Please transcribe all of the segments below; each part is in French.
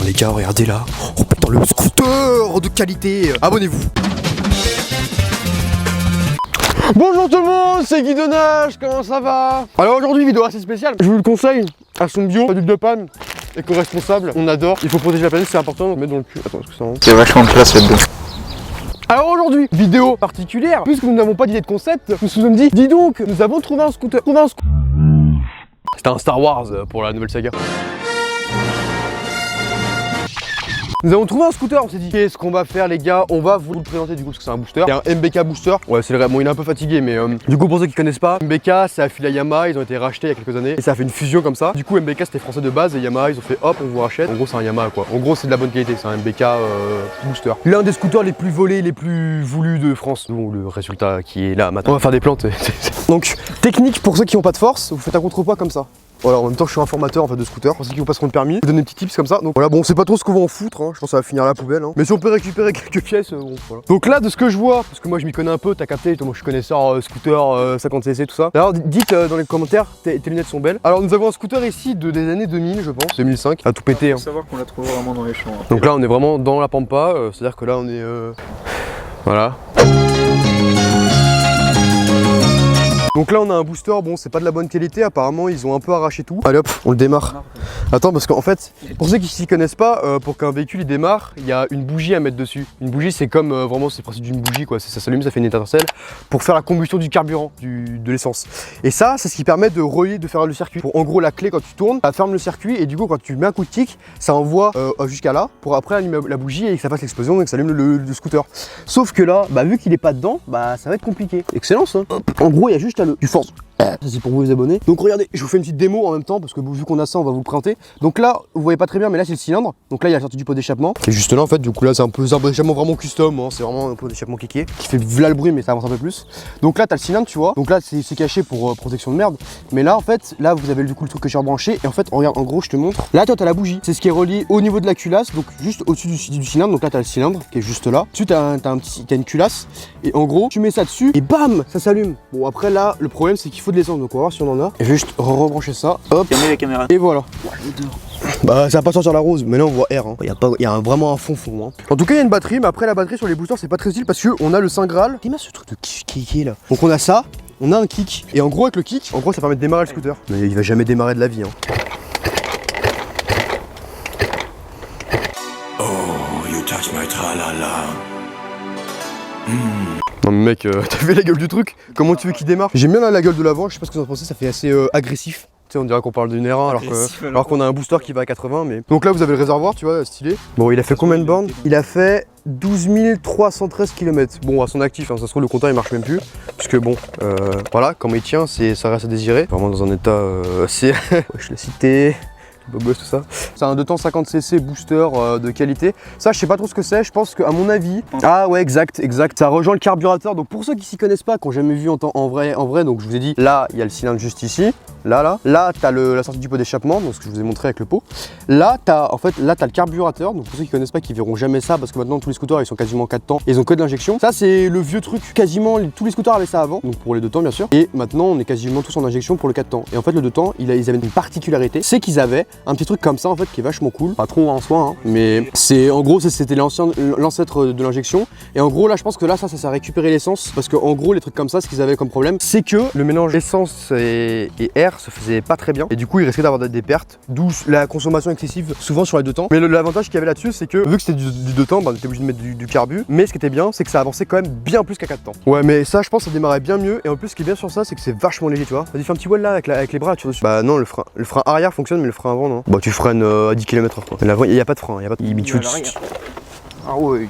les gars, regardez là. Oh putain, le scooter de qualité. Abonnez-vous. Bonjour tout le monde, c'est Guy Donage, comment ça va? Alors aujourd'hui, vidéo assez spéciale. Je vous le conseille, à son bio, produit de panne, éco-responsable, on adore. Il faut protéger la planète, c'est important, on met dans le cul. Attends, est-ce que ça rentre? C'est vachement de place là-dedans. Alors aujourd'hui, vidéo particulière, puisque nous n'avons pas d'idée de concept, nous nous sommes dit, dis donc, nous avons trouvé un scooter. C'était un Star Wars pour la nouvelle saga. Nous avons trouvé un scooter, on s'est dit qu'est-ce qu'on va faire les gars? On va vous le présenter du coup parce que c'est un booster. C'est un MBK booster. Ouais c'est vrai, bon il est un peu fatigué mais du coup pour ceux qui connaissent pas, MBK c'est affilié à Yamaha, ils ont été rachetés il y a quelques années et ça a fait une fusion comme ça. Du coup MBK c'était français de base et Yamaha ils ont fait hop on vous rachète. En gros c'est un Yamaha quoi. En gros c'est de la bonne qualité, c'est un MBK booster. L'un des scooters les plus volés, les plus voulus de France. Bon le résultat qui est là maintenant. On va faire des plantes. Donc technique pour ceux qui n'ont pas de force, vous faites un contrepoids comme ça. Voilà, en même temps je suis un formateur en fait de scooter, pour ceux qui vous passeront le permis, je vous donne des petits tips comme ça. Donc voilà, bon, c'est pas trop ce qu'on va en foutre, hein. Je pense que ça va finir à la poubelle. Hein. Mais si on peut récupérer quelques pièces, bon, voilà. Donc là, de ce que je vois, parce que moi je m'y connais un peu, t'as capté, moi je suis connaisseur scooter 50cc, tout ça. Alors dites dans les commentaires, tes lunettes sont belles. Alors nous avons un scooter ici des années 2000, je pense, 2005, à tout péter. Faut savoir qu'on l'a trouvé vraiment dans les champs. Hein. Donc là, on est vraiment dans la pampa, c'est-à-dire que là, on est. Voilà. Donc là on a un booster, bon c'est pas de la bonne qualité, apparemment ils ont un peu arraché tout. Allez hop, on le démarre. Attends parce qu'en fait, pour ceux qui s'y connaissent pas, pour qu'un véhicule il démarre, il y a une bougie à mettre dessus. Une bougie c'est comme vraiment c'est le principe d'une bougie quoi, ça s'allume, ça fait une étincelle pour faire la combustion du carburant, de l'essence. Et ça c'est ce qui permet de relier, de faire le circuit. Pour, en gros la clé quand tu tournes, ça ferme le circuit et du coup quand tu mets un coup de kick, ça envoie jusqu'à là pour après allumer la bougie et que ça fasse l'explosion et que ça allume le scooter. Sauf que là, bah, vu qu'il est pas dedans, bah ça va être compliqué. Excellent ça. En gros il y a juste à tu forces. Ça c'est pour vous les abonnés. Donc regardez, je vous fais une petite démo en même temps parce que vu qu'on a ça, on va vous le présenter. Donc là, vous voyez pas très bien, mais là c'est le cylindre. Donc là il y a la sortie du pot d'échappement. Et juste là en fait, du coup là c'est un pot d'échappement vraiment custom. Hein. C'est vraiment un pot d'échappement kéké qui fait là le bruit, mais ça avance un peu plus. Donc là t'as le cylindre, tu vois. Donc là c'est caché pour protection de merde. Mais là en fait, là vous avez du coup le truc que j'ai rebranché. Et en fait, regarde, en gros je te montre. Là toi t'as la bougie. C'est ce qui est relié au niveau de la culasse, donc juste au-dessus du cylindre. Donc là t'as le cylindre qui est juste là. Dessus t'as une culasse. Et en gros, tu mets ça dessus et bam, ça s'allume. Bon après là, le problème c'est qu'il faut de l'essence. Donc on va voir si on en a. Et je vais juste rebrancher ça. Hop. Fermez la caméra. Et voilà. Bah ça va pas sortir la rose, mais là on voit R. Hein. Il y a vraiment un fond. Hein. En tout cas il y a une batterie, mais après la batterie sur les boosters c'est pas très utile parce que on a le Saint Graal. T'es mal ce truc de kick là. Donc on a ça, on a un kick. Et en gros avec le kick, en gros ça permet de démarrer le scooter. Mais il va jamais démarrer de la vie. Hein. Oh, you touch my tralala. Non mais mec, t'as vu la gueule du truc? Comment tu veux qu'il démarre? J'aime bien la gueule de l'avant, je sais pas ce que vous en pensez, ça fait assez agressif. Tu sais, on dirait qu'on parle d'une R1 alors qu'on a un booster qui va à 80 mais... Donc là vous avez le réservoir, tu vois, stylé. Bon il a fait combien de bornes? Il a fait 12 313 km. Bon à son actif, hein, ça se trouve le compteur il marche même plus. Parce que bon, voilà, comment il tient, ça reste à désirer. Vraiment dans un état assez... ouais, je l'ai cité... tout ça. C'est un 250cc booster de qualité. Ça, je sais pas trop ce que c'est. Je pense qu'à mon avis. Ah ouais, exact. Ça rejoint le carburateur. Donc pour ceux qui s'y connaissent pas, qui n'ont jamais vu en vrai, donc je vous ai dit, là, il y a le cylindre juste ici. Là, t'as la sortie du pot d'échappement, donc ce que je vous ai montré avec le pot. Là, t'as le carburateur. Donc pour ceux qui connaissent pas, qui verront jamais ça, parce que maintenant tous les scooters ils sont quasiment 4 temps. Ils ont que de l'injection. Ça, c'est le vieux truc. Quasiment tous les scooters avaient ça avant, donc pour les 2 temps bien sûr. Et maintenant, on est quasiment tous en injection pour le 4 temps. Et en fait, le 2 temps, ils avaient une particularité, c'est qu'ils avaient un petit truc comme ça en fait qui est vachement cool, pas trop en soi, hein, mais c'est en gros c'était l'ancêtre de l'injection. Et en gros là je pense que là ça a récupéré l'essence parce que en gros les trucs comme ça, ce qu'ils avaient comme problème, c'est que le mélange essence et air se faisait pas très bien et du coup il risquait d'avoir des pertes, d'où la consommation excessive souvent sur les 2 temps. Mais l'avantage qu'il y avait là-dessus, c'est que vu que c'était du 2 temps, bah, on était obligé de mettre du carbu, mais ce qui était bien c'est que ça avançait quand même bien plus qu'à 4 temps. Ouais mais ça je pense ça démarrait bien mieux et en plus ce qui est bien sur ça c'est que c'est vachement léger, tu vois. Vas-y fais un petit wall là avec les bras tu vois dessus. Bah non le frein arrière fonctionne mais le frein avant non. Bah tu freines à 10 km/h quoi. L'avant il n'y a pas de frein, Ah ouais,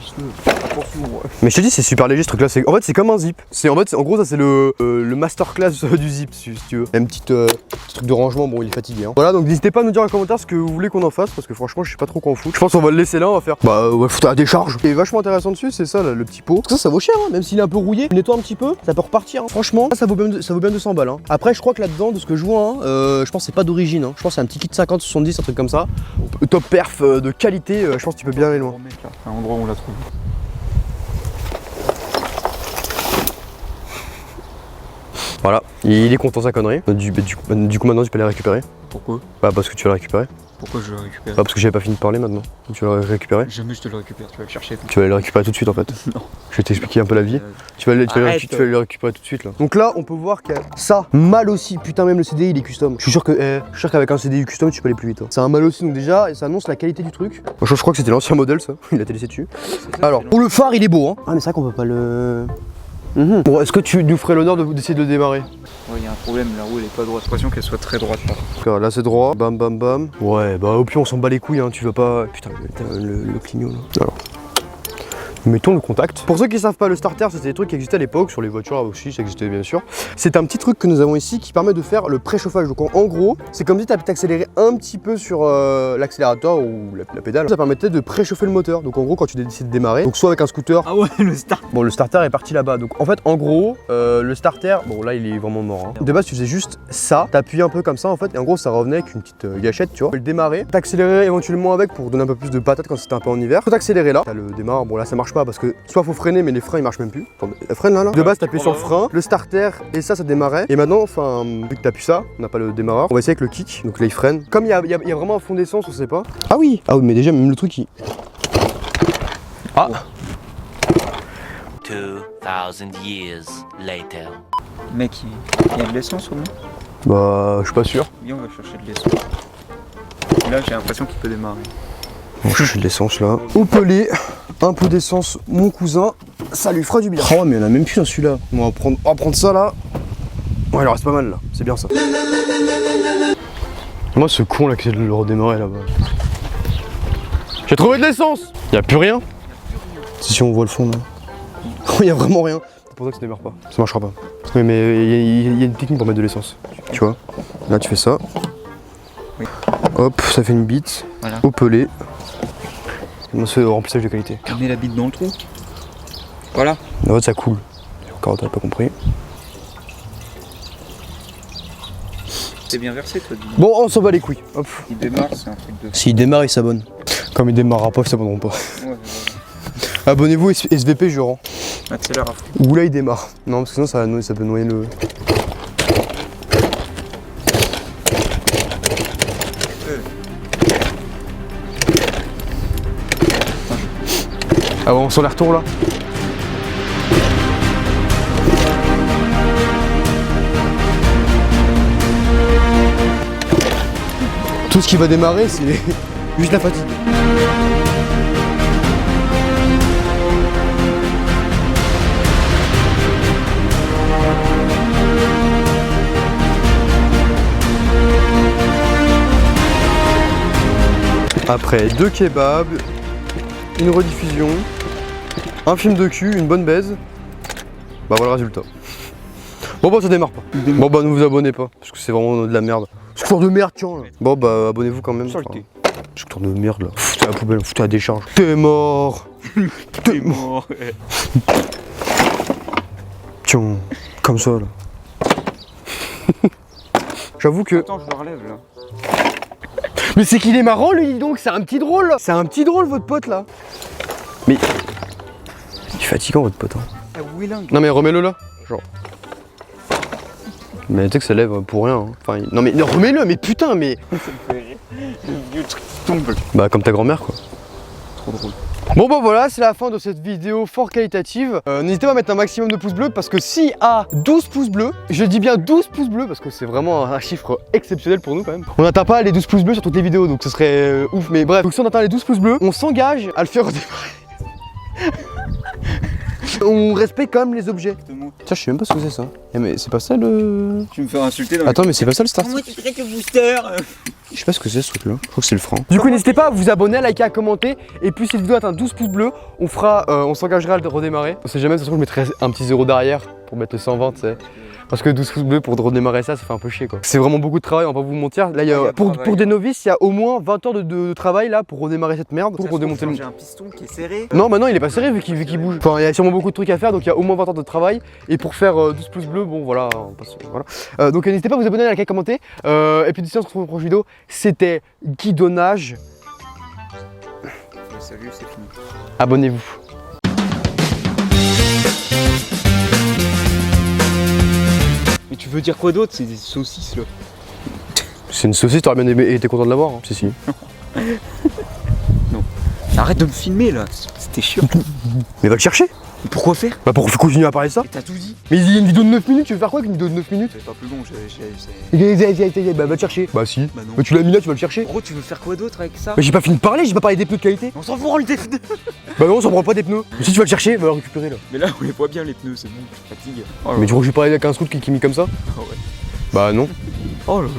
mais je te dis c'est super léger ce truc là, en fait c'est comme un zip. En gros ça c'est le masterclass du zip si tu veux. Un petit truc de rangement, bon il est fatigué hein. Voilà donc n'hésitez pas à nous dire en commentaire ce que vous voulez qu'on en fasse parce que franchement je sais pas trop quoi en foutre. Je pense qu'on va le laisser là, on va faire on va foutre à la décharge. Ce qui est vachement intéressant dessus c'est ça là, le petit pot. Ça vaut cher hein, même s'il est un peu rouillé, nettoie un petit peu, ça peut repartir hein. Franchement ça vaut bien 200 balles hein. Après je crois que là-dedans de ce que je vois hein, je pense que c'est pas d'origine hein. Je pense que c'est un petit kit 50-70, un truc comme ça. Top perf de qualité, je pense que tu peux bien aller loin. Un endroit où on l'a trouvé. Voilà, il est content sa connerie. Du coup maintenant tu peux les récupérer. Pourquoi? Bah parce que tu vas les récupérer. Pourquoi je le récupère? Ah, parce que j'avais pas fini de parler maintenant. Donc tu vas le récupérer. Jamais je te le récupère, tu vas le chercher. Tu vas le récupérer tout de suite en fait. Non. Je vais t'expliquer un peu la vie. Tu vas le récupérer tout de suite là. Donc là, on peut voir que ça, mal aussi. Putain, même le CDI il est custom. Je suis sûr qu'avec un CDI custom, tu peux aller plus vite. Hein. C'est un mal aussi. Donc déjà, ça annonce la qualité du truc. Je crois que c'était l'ancien modèle ça. Il a été laissé dessus. Alors, pour le phare, il est beau. Hein. Ah, mais c'est vrai qu'on peut pas le. Bon, est-ce que tu nous ferais l'honneur d'essayer de le démarrer? Ouais, il y a un problème, la roue elle est pas droite. J'ai l'impression qu'elle soit très droite là. Là c'est droit, bam bam bam. Ouais, bah au pire on s'en bat les couilles, hein. Tu vas pas. Putain, le clignot là. Alors. Mettons le contact. Pour ceux qui savent pas, le starter c'était des trucs qui existaient à l'époque sur les voitures aussi, ça existait bien sûr. C'est un petit truc que nous avons ici qui permet de faire le préchauffage. Donc en gros, c'est comme si tu avais accéléré un petit peu sur l'accélérateur ou la pédale. Ça permettait de préchauffer le moteur. Donc en gros, quand tu décides de démarrer, donc soit avec un scooter. Ah ouais, le start. Bon, le starter est parti là-bas. Donc en fait, en gros, le starter, bon là il est vraiment mort. Hein. De base, tu faisais juste ça, t'appuies un peu comme ça en fait, et en gros ça revenait avec une petite gâchette, tu vois. Le démarrer, t'accélérer éventuellement avec pour donner un peu plus de patate quand c'était un peu en hiver. Faut t'accélérer là, t'as le démarre. Bon là ça marche pas parce que soit faut freiner, mais les freins ils marchent même plus. Attends, freine là. De base, t'appuies sur le frein, le starter et ça démarrait. Et maintenant, enfin, vu que t'appuies ça, on n'a pas le démarreur. On va essayer avec le kick. Donc là il freine. Comme il y a vraiment un fond d'essence, on sait pas. Ah oui, mais déjà même le truc il. Ah. 2000 years later. Mec, il y a de l'essence au moins? Bah, je suis pas sûr. Viens, on va chercher de l'essence. Là, j'ai l'impression qu'il peut démarrer. On va chercher de l'essence là. Au pelé, un peu d'essence, mon cousin, ça lui fera du bien. Oh, mais il y en a même plus dans celui-là. On va prendre ça là. Ouais, il en reste pas mal là, c'est bien ça. Moi, ce con là qui essaie de le redémarrer là-bas. J'ai trouvé de l'essence! Y'a plus rien? Si on voit le fond là. Oh, y'a vraiment rien. C'est pour ça que ça démarre pas. Ça marchera pas. Oui, mais il y a une technique pour mettre de l'essence. Tu vois? Là, tu fais ça. Oui. Hop, ça fait une bite. Voilà. Au pelé. C'est remplissage de qualité. On met la bite dans le trou. Voilà. Là, ça coule. Encore, t'as pas compris. C'est bien versé, toi. Bon, on s'en bat les couilles. Hop. Il démarre, c'est un truc de. S'il démarre, il s'abonne. Comme il démarrera pas, ils s'abonneront pas. Ouais, Abonnez-vous SVP, je rends. accélère à fond. Ou là, il démarre. Non, parce que sinon, ça peut noyer le. Ah bon, on sent les retours là. Tout ce qui va démarrer, c'est juste la fatigue. Après 2 kebabs, une rediffusion, un film de cul, une bonne baise, bah voilà le résultat. Bon bah ça démarre pas. Bon bah ne vous abonnez pas, parce que c'est vraiment de la merde. Scooter de merde tiens là. Bon bah abonnez-vous quand même. Scooter de merde là. Foutez à la poubelle, foutez à la décharge. T'es mort. T'es mort. Tiens, comme ça là. J'avoue que. Attends, je le relève là. Mais c'est qu'il est marrant lui dis donc, c'est un petit drôle. C'est un petit drôle votre pote là. Mais. Il est fatigant votre pote. Hein. Ah, non mais remets-le là. Genre. Mais tu sais que ça lève pour rien. Hein. Enfin, non mais remets-le, mais putain mais. Ça me fait rire. Le vieux truc qui tombe. Bah comme ta grand-mère quoi. Trop drôle. Bon bah voilà, c'est la fin de cette vidéo fort qualitative. N'hésitez pas à mettre un maximum de pouces bleus parce que si à 12 pouces bleus, je dis bien 12 pouces bleus parce que c'est vraiment un chiffre exceptionnel pour nous quand même. On n'atteint pas les 12 pouces bleus sur toutes les vidéos donc ce serait ouf, mais bref. Donc si on atteint les 12 pouces bleus, on s'engage à le faire redémarrer. On respecte quand même les objets. Tiens, je sais même pas ce que c'est ça. Mais c'est pas ça le. Tu me fais insulter dans Attends, mais c'est pas ça le start. Moi tu ferais que le booster. Je sais pas ce que c'est ce truc là. Je crois que c'est le frein. Du coup, n'hésitez pas à vous abonner, à liker, à commenter. Et puis, si cette vidéo atteint 12 pouces bleus, on s'engagera à le redémarrer. On sait jamais, de toute façon, je mettrai un petit 0 derrière pour mettre le 120, tu sais. Parce que 12 pouces bleus pour redémarrer ça fait un peu chier quoi. C'est vraiment beaucoup de travail, on va pas vous mentir. Là, pour des novices, il y a au moins 20 heures de travail là pour redémarrer cette merde. Pour redémonter le. J'ai un piston qui est serré. Non, bah non, il est pas serré vu qu'il bouge. Enfin, il y a sûrement beaucoup de trucs à faire donc il y a au moins 20 heures de travail. Et pour faire 12 pouces bleus, bon voilà, on passe. Voilà. Donc n'hésitez pas à vous abonner, à liker, à commenter. Et puis d'ici on se retrouve dans une prochaine vidéo. C'était Guidonnage. Salut, c'est fini. Abonnez-vous. Mais tu veux dire quoi d'autre? C'est des saucisses là. C'est une saucisse, t'aurais bien aimé et t'es content de l'avoir, hein. Si. Non. Arrête de me filmer là, c'était chiant. Mais va le chercher. Pourquoi faire? Bah pour continuer à parler de ça. T'as tout dit. Mais il y a une vidéo de 9 minutes, tu veux faire quoi avec une vidéo de 9 minutes? C'est pas plus long, j'ai. Bah va le chercher. Bah si. Bah non. Mais tu l'as mis là, tu vas le chercher. Gros, tu veux faire quoi d'autre avec ça? Mais j'ai pas fini de parler, j'ai pas parlé des pneus de qualité. On s'en branle des pneus. Bah non, on s'en prend pas des pneus. Mais si tu vas le chercher, va le récupérer là. Mais là, on les voit bien les pneus, c'est bon, je fatigue. Oh là Mais là. tu crois que je vais parler avec un scout qui est mis comme ça? Ah ouais. Bah non. Oh là là.